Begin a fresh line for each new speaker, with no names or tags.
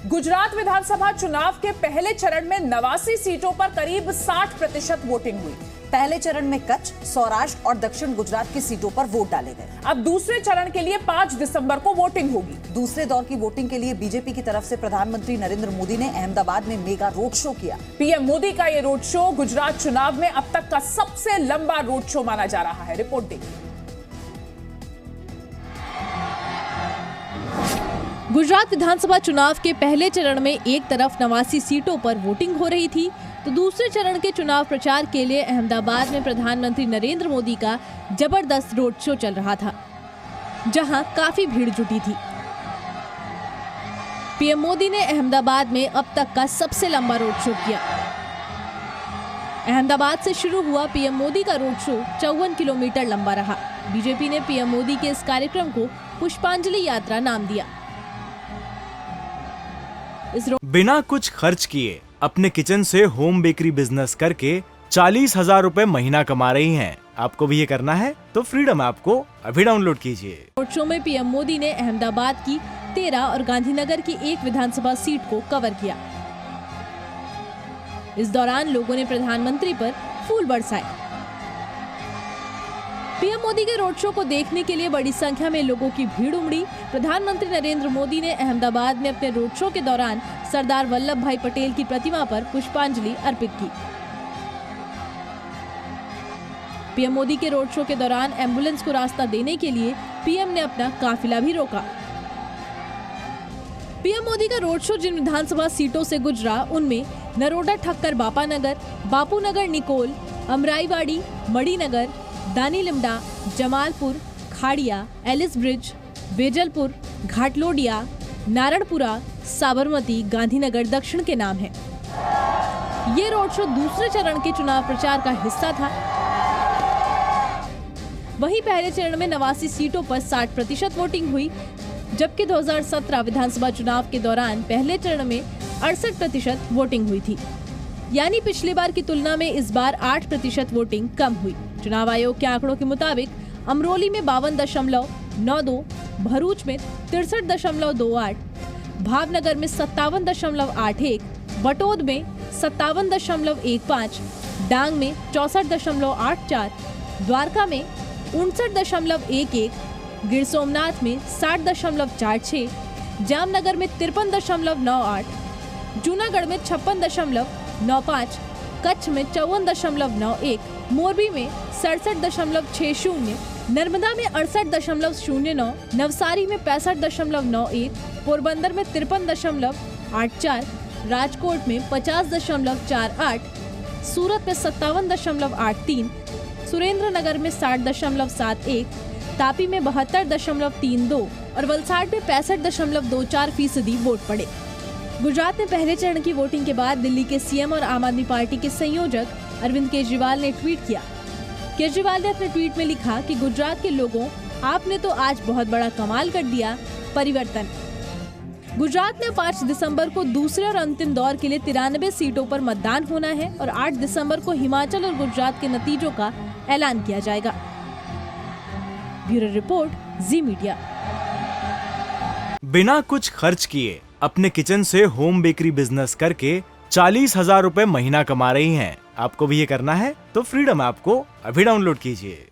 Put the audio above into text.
गुजरात विधानसभा चुनाव के पहले चरण में 89 सीटों पर करीब 60% वोटिंग हुई।
पहले चरण में कच्छ, सौराष्ट्र और दक्षिण गुजरात की सीटों पर वोट डाले गए।
अब दूसरे चरण के लिए 5 दिसंबर को वोटिंग होगी।
दूसरे दौर की वोटिंग के लिए बीजेपी की तरफ से प्रधानमंत्री नरेंद्र मोदी ने अहमदाबाद में मेगा रोड शो किया।
पीएम मोदी का ये रोड शो गुजरात चुनाव में अब तक का सबसे लंबा रोड शो माना जा रहा है। रिपोर्ट देखिए।
गुजरात विधानसभा चुनाव के पहले चरण में एक तरफ 89 सीटों पर वोटिंग हो रही थी, तो दूसरे चरण के चुनाव प्रचार के लिए अहमदाबाद में प्रधानमंत्री नरेंद्र मोदी का जबरदस्त रोड शो चल रहा था, जहां काफी भीड़ जुटी थी। पीएम मोदी ने अहमदाबाद में अब तक का सबसे लंबा रोड शो किया। अहमदाबाद से शुरू हुआ पीएम मोदी का रोड शो 54 किलोमीटर लंबा रहा। बीजेपी ने पीएम मोदी के इस कार्यक्रम को पुष्पांजलि यात्रा नाम दिया।
बिना कुछ खर्च किए अपने किचन से होम बेकरी बिजनेस करके 40,000 रुपए महीना कमा रही हैं। आपको भी ये करना है तो फ्रीडम ऐप को अभी डाउनलोड कीजिए।
रोड शो में पीएम मोदी ने अहमदाबाद की 13 और गांधीनगर की 1 विधानसभा सीट को कवर किया। इस दौरान लोगों ने प्रधानमंत्री पर फूल बरसाए। पीएम मोदी के रोड शो को देखने के लिए बड़ी संख्या में लोगों की भीड़ उमड़ी। प्रधानमंत्री नरेंद्र मोदी ने अहमदाबाद में अपने रोड शो के दौरान सरदार वल्लभ भाई पटेल की प्रतिमा पर पुष्पांजलि अर्पित की। पीएम मोदी के रोड शो के दौरान एम्बुलेंस को रास्ता देने के लिए पीएम ने अपना काफिला भी रोका। पीएम मोदी का रोड शो जिन विधानसभा सीटों से गुजरा उनमें नरोडा ठक्कर बापानगर, बापूनगर निकोल, अमराईवाड़ी, मणिनगर, दानी लिमडा, जमालपुर, खाड़िया, एलिस ब्रिज, वेजलपुर, घाटलोडिया, नारणपुरा, साबरमती, गांधीनगर दक्षिण के नाम हैं। ये रोड शो दूसरे चरण के चुनाव प्रचार का हिस्सा था। वहीं पहले चरण में 89 सीटों पर 60% वोटिंग हुई, जबकि 2017 विधानसभा चुनाव के दौरान पहले चरण में 68% वोटिंग हुई थी। यानी पिछली बार की तुलना में इस बार 8% वोटिंग कम हुई। चुनाव आयोग के आंकड़ों के मुताबिक अमरोली में 52.92, भरूच में 63.28, भावनगर में 57.81, बटोद में 57.15, डांग में 64.84, द्वारका में 59.11, गिर सोमनाथ में 60.46, जामनगर में 53.98, जूनागढ़ में 56.95, कच्छ में 54.91, मोरबी में 67.60, नर्मदा में 68.09, नवसारी में 65.91, पोरबंदर में 53.84, राजकोट में 50.48, सूरत में 57.83, सुरेंद्रनगर में 60.71, तापी में 72.32 और वलसाड में 65.24% वोट पड़े। गुजरात में पहले चरण की वोटिंग के बाद दिल्ली के सीएम और आम आदमी पार्टी के संयोजक अरविंद केजरीवाल ने ट्वीट किया। केजरीवाल ने अपने ट्वीट में लिखा कि गुजरात के लोगों, आपने तो आज बहुत बड़ा कमाल कर दिया, परिवर्तन। गुजरात में 5 दिसंबर को दूसरे और अंतिम दौर के लिए 93 सीटों पर मतदान होना है और 8 दिसंबर को हिमाचल और गुजरात के नतीजों का ऐलान किया जाएगा। ब्यूरो रिपोर्ट, जी मीडिया।
बिना कुछ खर्च किए अपने किचन से होम बेकरी बिजनेस करके 40,000 रुपए महीना कमा रही हैं। आपको भी ये करना है तो फ्रीडम ऐप को अभी डाउनलोड कीजिए।